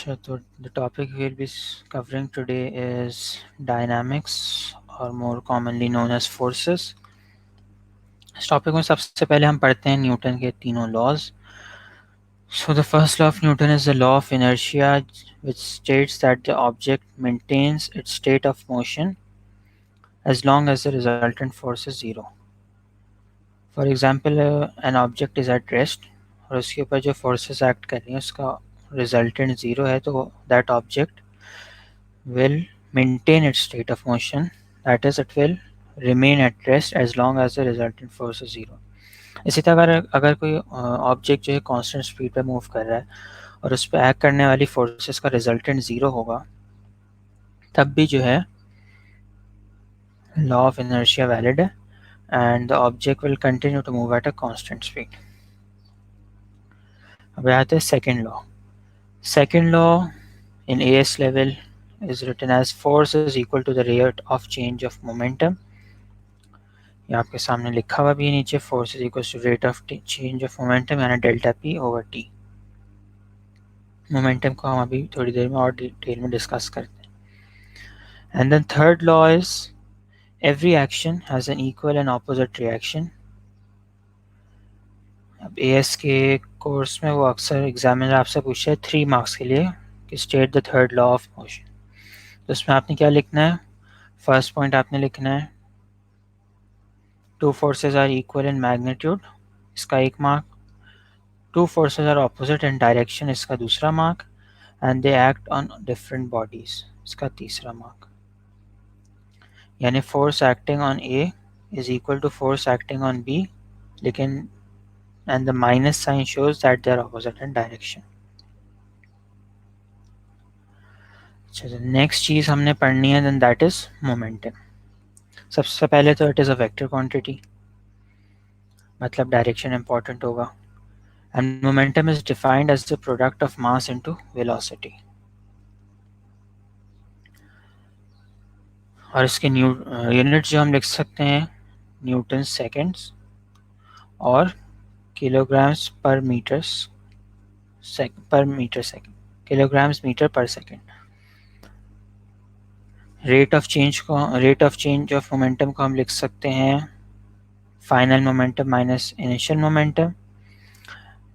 Sure. So the topic we'll be covering today is dynamics, or more commonly known as forces. इस topic में सबसे पहले हम पढ़ते हैं न्यूटन के तीनों laws. So the first law of Newton is the law of inertia, which states that the object maintains its state of motion as long as the resultant force is zero. For example, an object is at rest और उसके ऊपर जो forces act कर रही हैं उसका resultant zero है, तो that object will maintain its state of motion, that is, it will remain at rest as long as the resultant force is zero. इसी तरह अगर कोई ऑब्जेक्ट जो है कांस्टेंट स्पीड पे मूव कर रहा है और उस पर एक्ट करने वाली फोर्सेस का रिजल्टेंट ज़ीरो होगा, तब भी जो है लॉ ऑफ इनर्शिया वैलिड है and the object will continue to move at a constant speed. अब आते हैं second law. Second law in AS level is written as force is equal to the rate of change of momentum. ये आपके सामने लिखा हुआ भी है नीचे, force is equal to rate of change of momentum यानी delta P over T. Momentum को हम अभी थोड़ी देर में और डिटेल में डिस्कस करते हैं. And then third law is every action has an equal and opposite reaction. अब AS के कोर्स में वो अक्सर एग्जामिनर आपसे पूछे है 3 मार्क्स के लिए कि state the third law of motion. तो उसमें आपने क्या लिखना है? फर्स्ट पॉइंट आपने लिखना है two forces are equal in magnitude, इसका 1 mark. Two forces are opposite in direction, इसका दूसरा mark. And they act on different bodies, इसका तीसरा मार्क. यानी force acting on A is equal to force acting on B, लेकिन and the minus sign shows that they are opposite in direction. अच्छा, next चीज़ हमने पढ़नी है then that is momentum. सबसे पहले तो it is a vector quantity, मतलब direction important होगा. and momentum is defined as the product of mass into velocity. और इसके यूनिट जो हम लिख सकते हैं न्यूटन सेकेंड्स और kilograms per metre second, kilograms metre पर second. Rate of change of momentum को हम लिख सकते हैं final momentum minus initial momentum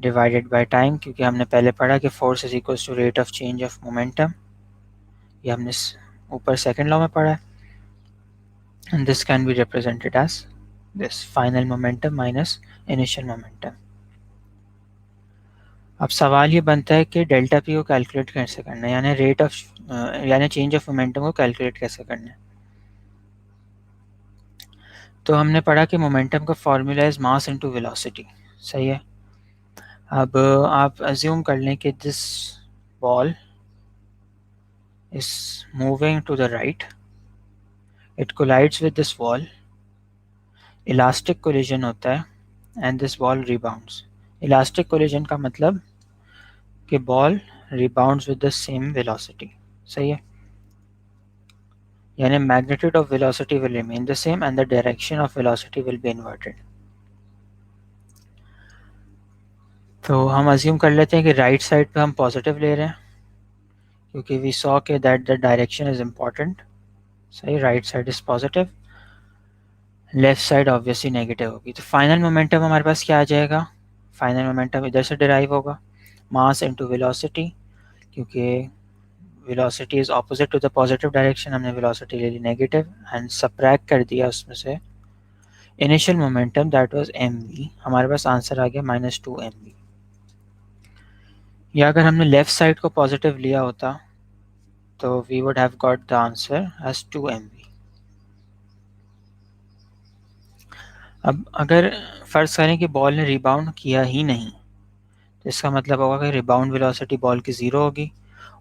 divided by time, क्योंकि हमने पहले पढ़ा कि force is equals to rate of change of momentum. ये हमने ऊपर सेकंड लॉ में पढ़ा है. And this can be represented as this final momentum minus initial momentum. अब सवाल ये बनता है कि डेल्टा पी को कैलकुलेट कैसे करना है, यानी रेट ऑफ यानी चेंज ऑफ मोमेंटम को कैलकुलेट कैसे करना है. तो हमने पढ़ा कि मोमेंटम का formula is mass into velocity, सही है. अब आप अज्यूम कर लें कि this ball is moving to the right, it collides with this wall, elastic collision होता है and this ball rebounds. Elastic collision का मतलब कि ball rebounds with the same velocity, सही है. यानी magnitude of velocity will remain the same and the direction of velocity will be inverted. तो हम अज्यूम कर लेते हैं कि राइट साइड पे हम पॉजिटिव ले रहे हैं, क्योंकि वी सॉ के that the direction is important. सही, right side is positive, left side obviously negative होगी. तो फाइनल मोमेंटम हमारे पास क्या आ जाएगा? फाइनल मोमेंटम इधर से डिराइव होगा, मास इनटू वेलोसिटी, क्योंकि velocity is opposite to the positive direction, हमने वेलोसिटी ले ली नेगेटिव एंड सबट्रैक्ट कर दिया उसमें से initial momentum that was mv. हमारे पास आंसर आ गया -2mv. या अगर हमने लेफ्ट साइड को पॉजिटिव लिया होता तो we would have got the answer as 2mv. अब अगर फर्ज करें कि बॉल ने रिबाउंड किया ही नहीं, तो इसका मतलब होगा कि रिबाउंड वेलोसिटी बॉल की ज़ीरो होगी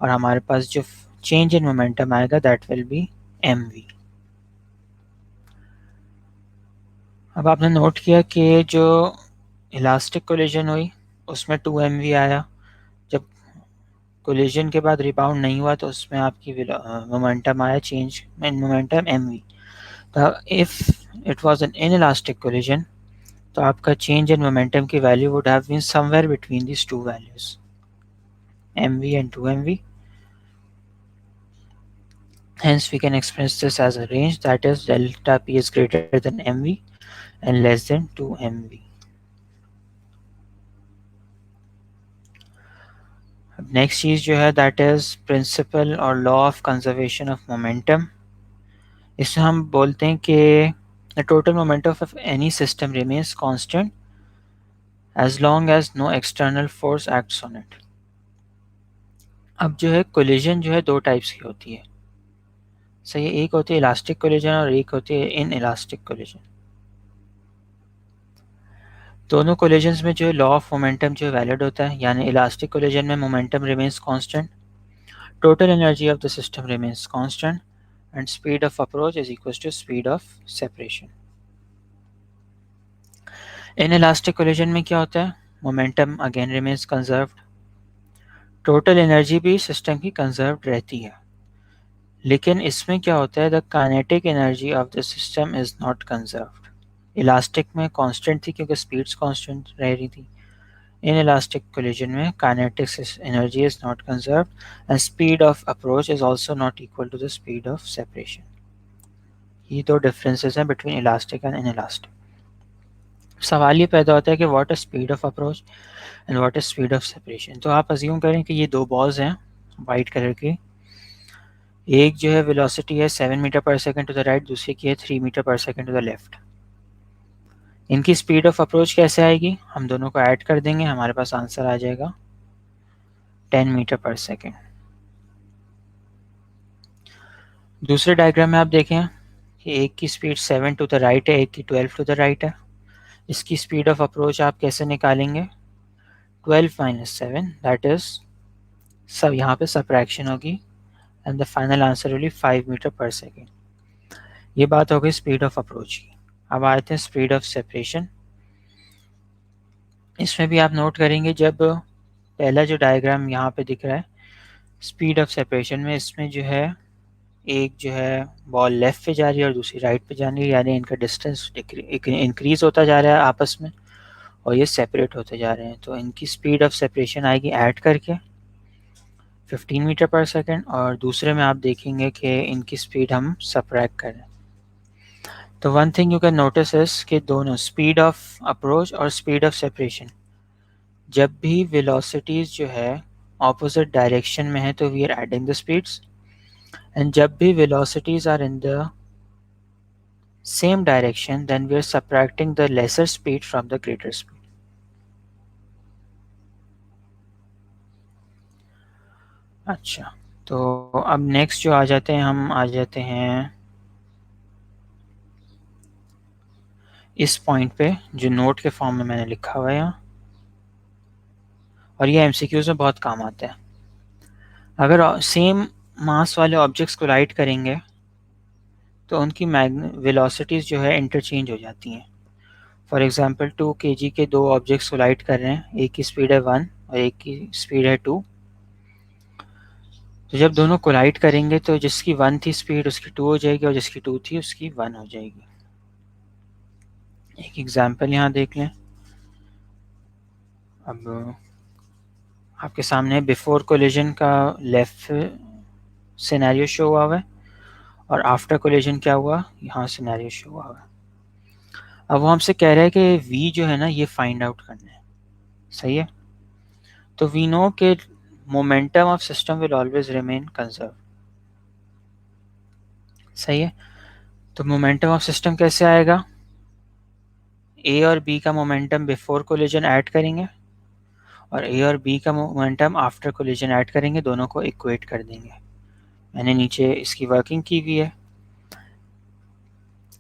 और हमारे पास जो चेंज इन मोमेंटम आएगा दैट विल बी mv. अब आपने नोट किया कि जो इलास्टिक कोलिजन हुई उसमें 2mv आया, जब कोलिजन के बाद रिबाउंड नहीं हुआ तो उसमें आपकी मोमेंटम आया चेंज इन मोमेंटम mv. तो if it was an inelastic collision तो आपका चेंज इन मोमेंटम की value would have been somewhere between this two values mv and 2mv. Hence, we can express this as a range, that is delta P is greater than mv and less than 2mv. Next चीज़ जो है that is principle और law of conservation of momentum. इसमें हम बोलते हैं कि the total momentum of any system remains constant as long as no external force acts on it. अब जो है कोलिजन जो है दो टाइप्स की होती है. सही है, एक होती है इलास्टिक कोलिजन और एक होती है इन इलास्टिक कोलिजन. दोनों कोलिजन्स में जो है लॉ ऑफ मोमेंटम जो है वैलिड होता है, यानी इलास्टिक कोलिजन में momentum remains constant, total energy of the system remains constant, and speed of approach is equals to speed of separation. Inelastic collision में क्या होता है, momentum again remains conserved, total energy भी system की conserved रहती है. लेकिन इसमें क्या होता है, the kinetic energy of the system is not conserved. Elastic में constant थी क्योंकि speeds constant रह रही थी. Inelastic collision में kinetic energy is not conserved and speed of approach is also not equal to the speed of separation. ये दो differences हैं बिटवीन इलास्टिक एंड इनइलास्टिक. सवाल ये पैदा होता है कि what is speed of approach and what is speed of separation. तो आप अज्यूम करें कि ये दो बॉल्स हैं वाइट कलर की. एक जो है वेलोसिटी है 7 मीटर पर सेकंड टू द राइट, दूसरी की है 3 मीटर पर सेकंड टू द लेफ्ट. इनकी स्पीड ऑफ अप्रोच कैसे आएगी, हम दोनों को ऐड कर देंगे, हमारे पास आंसर आ जाएगा 10 मीटर पर सेकंड. दूसरे डायग्राम में आप देखें कि एक की स्पीड 7 टू द राइट है, एक की 12 टू द राइट है. इसकी स्पीड ऑफ अप्रोच आप कैसे निकालेंगे, 12 माइनस 7 दैट इज सब यहाँ पे सब्ट्रैक्शन होगी and the final answer will be 5 metre पर सेकेंड. ये बात हो गई स्पीड ऑफ अप्रोच की. अब आते हैं स्पीड ऑफ सेपरेशन. इसमें भी आप नोट करेंगे जब पहला जो डायग्राम यहाँ पे दिख रहा है स्पीड ऑफ सेपरेशन में, इसमें जो है एक जो है बॉल लेफ्ट पे जा रही है और दूसरी राइट पे जा रही है, यानी इनका डिस्टेंस इंक्रीज होता जा रहा है आपस में और ये सेपरेट होते जा रहे हैं. तो इनकी स्पीड ऑफ सेपरेशन आएगी ऐड करके 15 मीटर पर सेकेंड, और दूसरे में आप देखेंगे कि इनकी स्पीड हम सब्ट्रैक्ट करें. तो one thing you can notice is कि दोनों स्पीड ऑफ अप्रोच और स्पीड ऑफ सेपरेशन जब भी वेलोसिटीज जो है ऑपोजिट डायरेक्शन में है तो we are adding the speeds, and जब भी velocities are in the same direction then we are subtracting the lesser speed from the greater speed. अच्छा, तो अब नेक्स्ट जो आ जाते हैं, हम आ जाते हैं इस पॉइंट पे जो नोट के फॉर्म में मैंने लिखा हुआ है यहाँ, और ये एमसीक्यूज में बहुत काम आता है. अगर सेम मास वाले ऑब्जेक्ट्स कोलाइड करेंगे तो उनकी वेलोसिटीज़ जो है इंटरचेंज हो जाती हैं. फॉर एग्जांपल 2 kg के दो ऑब्जेक्ट्स कोलाइड कर रहे हैं, एक की स्पीड है 1 और एक की स्पीड है 2. तो जब दोनों कोलाइड करेंगे तो जिसकी 1 थी स्पीड उसकी 2 हो जाएगी और जिसकी 2 थी उसकी 1 हो जाएगी. एक एग्जांपल यहाँ देख लें. अब आपके सामने बिफोर कोलिजन का लेफ्ट सिनेरियो शो हुआ है और आफ्टर कोलिजन क्या हुआ, यहाँ सिनेरियो शो हुआ है. अब वो हमसे कह रहा है कि v जो है ना ये फाइंड आउट करना है. सही है, तो वी नो कि momentum of system will always remain conserve. सही है, तो मोमेंटम ऑफ सिस्टम कैसे आएगा, ए और बी का मोमेंटम बिफोर कोलिजन ऐड करेंगे और ए और बी का मोमेंटम आफ्टर कोलिजन ऐड करेंगे, दोनों को इक्वेट कर देंगे. मैंने नीचे इसकी वर्किंग की हुई है.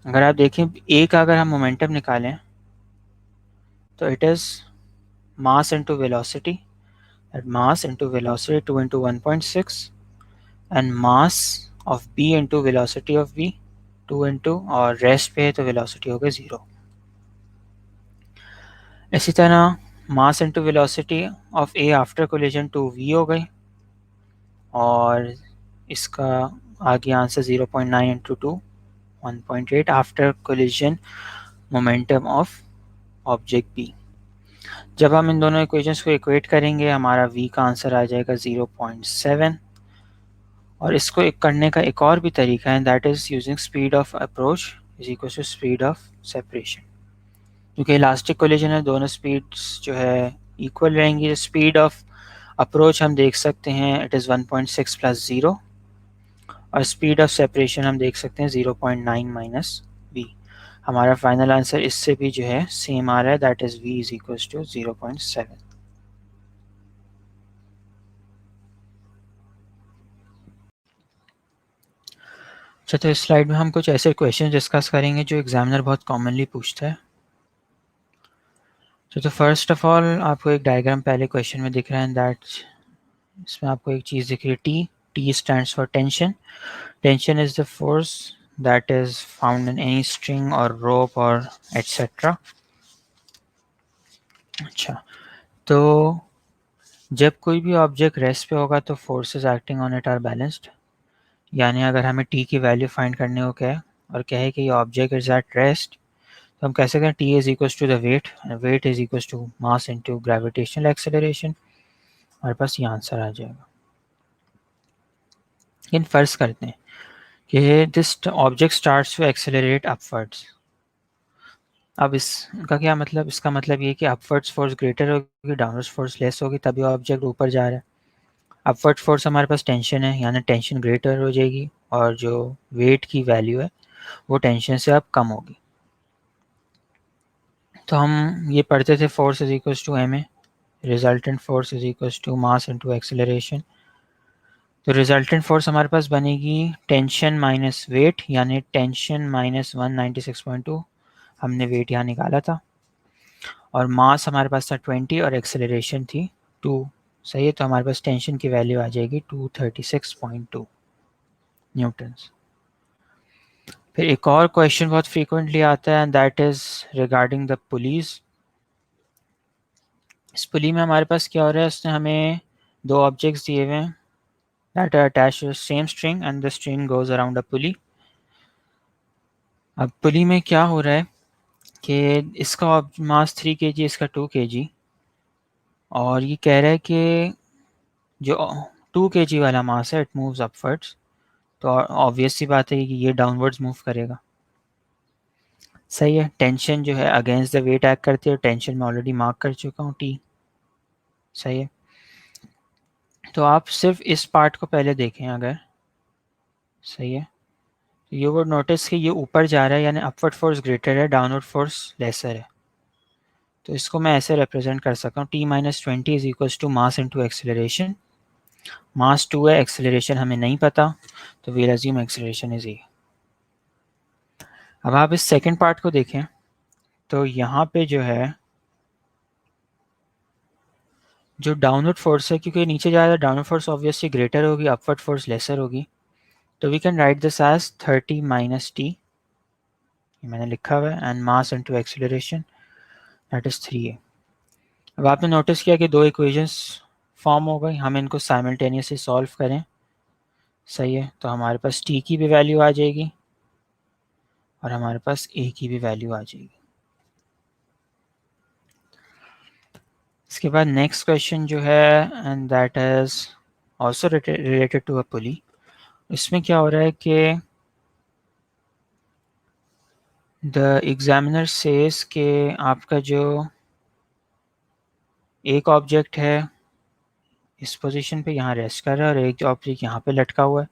अगर आप देखें ए का अगर हम मोमेंटम निकालें तो it is mass into velocity, mass into velocity 2 into 1.6 and mass of b into velocity of v 2 into, और रेस्ट पे है तो वेलोसिटी हो गई 0. इसी तरह mass into velocity of A after collision 2v हो गई, और इसका आगे answer 0.9 into 2 1.8 after collision momentum of object B. जब हम इन दोनों इक्वेशंस को इक्वेट करेंगे हमारा v का आंसर आ जाएगा 0.7, और इसको एक करने का एक और भी तरीका है, that is using speed of approach is equal to speed of separation. क्योंकि इलास्टिक कोलिजन है, दोनों स्पीड्स जो है इक्वल रहेंगी। स्पीड ऑफ अप्रोच हम देख सकते हैं इट इज़ 1.6 प्लस 0, और स्पीड ऑफ सेपरेशन हम देख सकते हैं 0.9 माइनस v। हमारा फाइनल आंसर इससे भी जो है सेम आ रहा है, that is v is equal to 0.7। अच्छा, तो इस स्लाइड में हम कुछ ऐसे क्वेश्चन डिस्कस करेंगे जो एग्जामिनर बहुत कॉमनली पूछता है। तो फर्स्ट ऑफ ऑल आपको एक डायग्राम पहले क्वेश्चन में दिख रहा है, दैट इसमें आपको एक चीज़ दिख रही है T. T stands for tension. Tension is the force that is found in any string और रोप और एटसेट्रा। अच्छा, तो जब कोई भी ऑब्जेक्ट रेस्ट पे होगा तो forces acting on it are balanced. यानी अगर हमें टी की वैल्यू फाइंड करने को कहे और कहे कि ये ऑब्जेक्ट इज एट रेस्ट, तो हम कह सकते हैं T is equal to the weight, weight is equal to mass into gravitational acceleration. हमारे पास ये आंसर आ जाएगा। लेकिन फर्ज करते हैं कि this object starts to accelerate upwards. अब इसका क्या मतलब, इसका मतलब ये कि अपवर्ड्स फोर्स ग्रेटर होगी, डाउनवर्ड्स फोर्स लेस होगी, तभी ऑब्जेक्ट ऊपर जा रहा है। अपवर्ड फोर्स हमारे पास टेंशन है, यानी टेंशन ग्रेटर हो जाएगी, और जो वेट की वैल्यू है वो टेंशन से अब कम होगी। तो हम ये पढ़ते थे force is equal to M A, resultant force is equal to mass into acceleration. तो रिजल्टेंट फोर्स हमारे पास बनेगी टेंशन माइनस वेट, यानी टेंशन माइनस 196.2। हमने वेट यहाँ निकाला था, और मास हमारे पास था 20 और एक्सेलरेशन थी 2। सही है, तो हमारे पास टेंशन की वैल्यू आ जाएगी 236.2 न्यूटन्स। फिर एक और क्वेश्चन बहुत फ्रीक्वेंटली आता है, that is regarding the pulleys. इस पुली में हमारे पास क्या हो रहा है, उसने हमें दो ऑब्जेक्ट्स दिए हुए हैं that are attached to the same string and the string goes around a pulley. अब पुली में क्या हो रहा है कि इसका मास 3 kg, इसका 2 kg, और ये कह रहा है कि जो 2 kg वाला मास है इट मूव्स अपवर्ड्स। तो ऑब्वियस सी बात है कि ये डाउनवर्ड्स मूव करेगा। सही है, टेंशन जो है अगेंस्ट द वेट एक्ट करती है, टेंशन में ऑलरेडी मार्क कर चुका हूँ टी। सही है, तो आप सिर्फ इस पार्ट को पहले देखें अगर। सही है, तो यू वुड नोटिस कि ये ऊपर जा रहा है, यानी अपवर्ड फोर्स ग्रेटर है, डाउनवर्ड फोर्स लेसर है। तो इसको मैं ऐसे रिप्रेजेंट कर सकता हूँ, T minus 20 is equal to mass into acceleration. Mass 2 है, एक्सेलरेशन हमें नहीं पता, तो we'll assume acceleration is a. अब आप इस सेकेंड पार्ट को देखें, तो यहाँ पे जो है जो डाउनवर्ड फोर्स है, क्योंकि नीचे जा रहा है, डाउनवर्ड फोर्स ऑब्वियसली ग्रेटर होगी, अपवर्ड फोर्स लेसर होगी। तो we can write this as 30 minus T, मैंने लिखा हुआ है, and mass into acceleration that is 3a। अब आपने नोटिस किया कि दो इक्वेशंस फॉर्म हो गई, हम इनको साइमल्टेनियसली सॉल्व करें। सही है, तो हमारे पास टी की भी वैल्यू आ जाएगी और हमारे पास ए की भी वैल्यू आ जाएगी। इसके बाद नेक्स्ट क्वेश्चन जो है, and that is also related to a pulley. इसमें क्या हो रहा है कि द एग्जामिनर सेज के आपका जो एक ऑब्जेक्ट है इस पोजीशन पे यहाँ रेस्ट कर रहा है, और एक ऑब्जेक्ट यहाँ पे लटका हुआ है।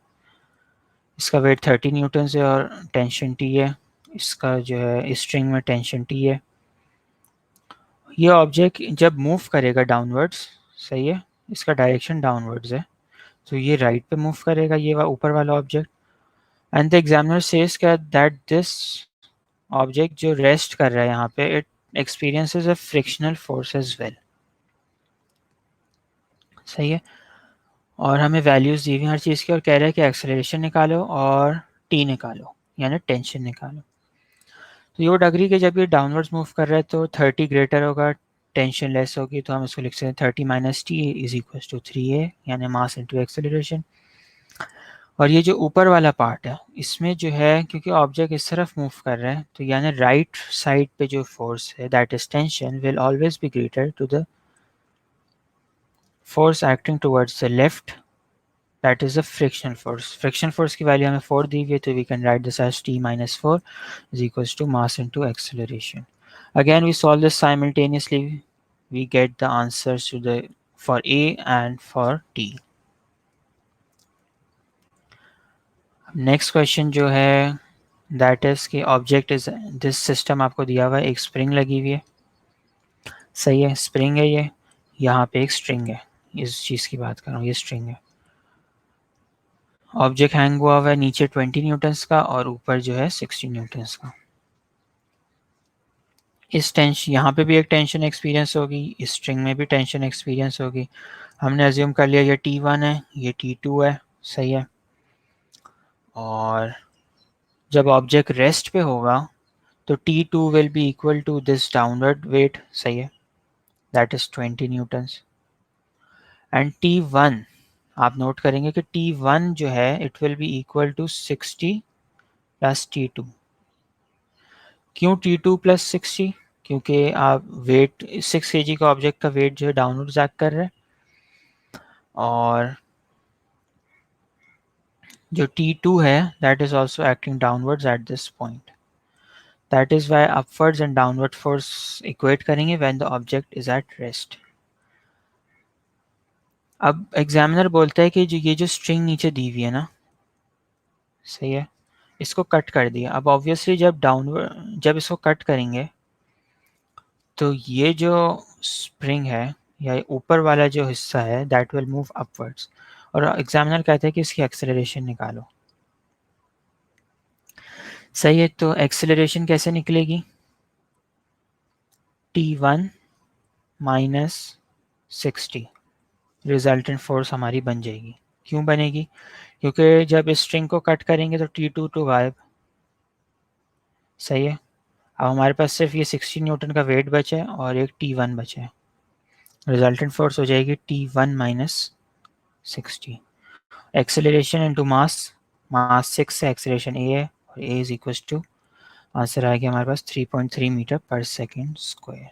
इसका वेट 30 न्यूटन है और टेंशन टी है। इसका जो है इस स्ट्रिंग में टेंशन टी है। ये ऑब्जेक्ट जब मूव करेगा डाउनवर्ड्स, सही है, इसका डायरेक्शन डाउनवर्ड्स है, तो ये राइट पे मूव करेगा, ये ऊपर वाला object. And the examiner says that this object जो रेस्ट कर रहा है यहाँ पे, it experiences a frictional force as well. सही है, और हमें वैल्यूज़ दी हुई हर चीज़ की, और कह रहा है कि एक्सेलरेशन निकालो और टी निकालो, यानी टेंशन निकालो। तो ये वुड अग्री कि जब ये डाउनवर्ड्स मूव कर रहा है तो 30 ग्रेटर होगा, टेंशन लेस होगी, तो हम इसको लिख सकते हैं 30 minus T is equal to 3a, यानी मास इनटू एक्सेलरेशन। और ये जो ऊपर वाला पार्ट है, इसमें जो है क्योंकि ऑब्जेक्ट इस तरफ मूव कर रहा है, तो यानी राइट साइड पे जो फोर्स है that is tension will always be greater to the force acting towards the left that is the frictional force. Frictional force की वैल्यू हमें 4 दी हुई है, तो we can write this as t minus 4 is equals to mass into acceleration. Again we solve this simultaneously, we get the answers to the for A and for T. Next question जो है that is कि object is this system आपको दिया हुआ है, एक spring लगी हुई है, सही है, स्प्रिंग है ये, यहाँ पे एक स्ट्रिंग है, इस चीज़ की बात कर रहा हूँ, ये स्ट्रिंग है, ऑब्जेक्ट हैंग हुआ हुआ है नीचे 20 न्यूटन्स का और ऊपर जो है 60 न्यूटन्स का. इस टेंशन, यहाँ पे भी एक टेंशन एक्सपीरियंस होगी, इस स्ट्रिंग में भी टेंशन एक्सपीरियंस होगी. हमने अज्यूम कर लिया ये T1 है, ये T2 है, सही है. और जब ऑब्जेक्ट रेस्ट पे होगा तो T2 will be equal to this downward weight, सही है, that is 20 Newton's. And T1 आप नोट करेंगे कि T1 जो है it will be equal to 60 plus T2. क्यों T2 प्लस 60? क्योंकि आप वेट 6 kg का ऑब्जेक्ट का वेट जो है डाउनवर्ड्स एक्ट कर रहा है, और जो T2 है that is also acting downwards at this point. That is why upwards and downward force equate करेंगे when the object is at rest. अब एग्जामिनर बोलता है कि जो ये जो स्ट्रिंग नीचे दी हुई है ना, सही है, इसको कट कर दिया. अब ऑब्वियसली जब डाउनवर्ड, जब इसको कट करेंगे तो ये जो स्प्रिंग है या ऊपर वाला जो हिस्सा है दैट विल मूव अपवर्ड्स, और एग्जामिनर कहता है कि इसकी एक्सेलरेशन निकालो. सही है, तो एक्सेलरेशन कैसे निकलेगी? T1 माइनस 60 रिजल्टेंट फोर्स हमारी बन जाएगी. क्यों बनेगी? क्योंकि जब इस स्ट्रिंग को कट करेंगे तो T2 तो गायब, सही है. अब हमारे पास सिर्फ ये 60 न्यूटन का वेट बचा है और एक T1 बचा है. रिजल्टेंट फोर्स हो जाएगी T1 minus 60. Acceleration into mass, mass 6 है, एक्सेलरेशन A है, और A is equal to, answer आ गया हमारे पास 3.3 मीटर पर सेकेंड स्क्वायर.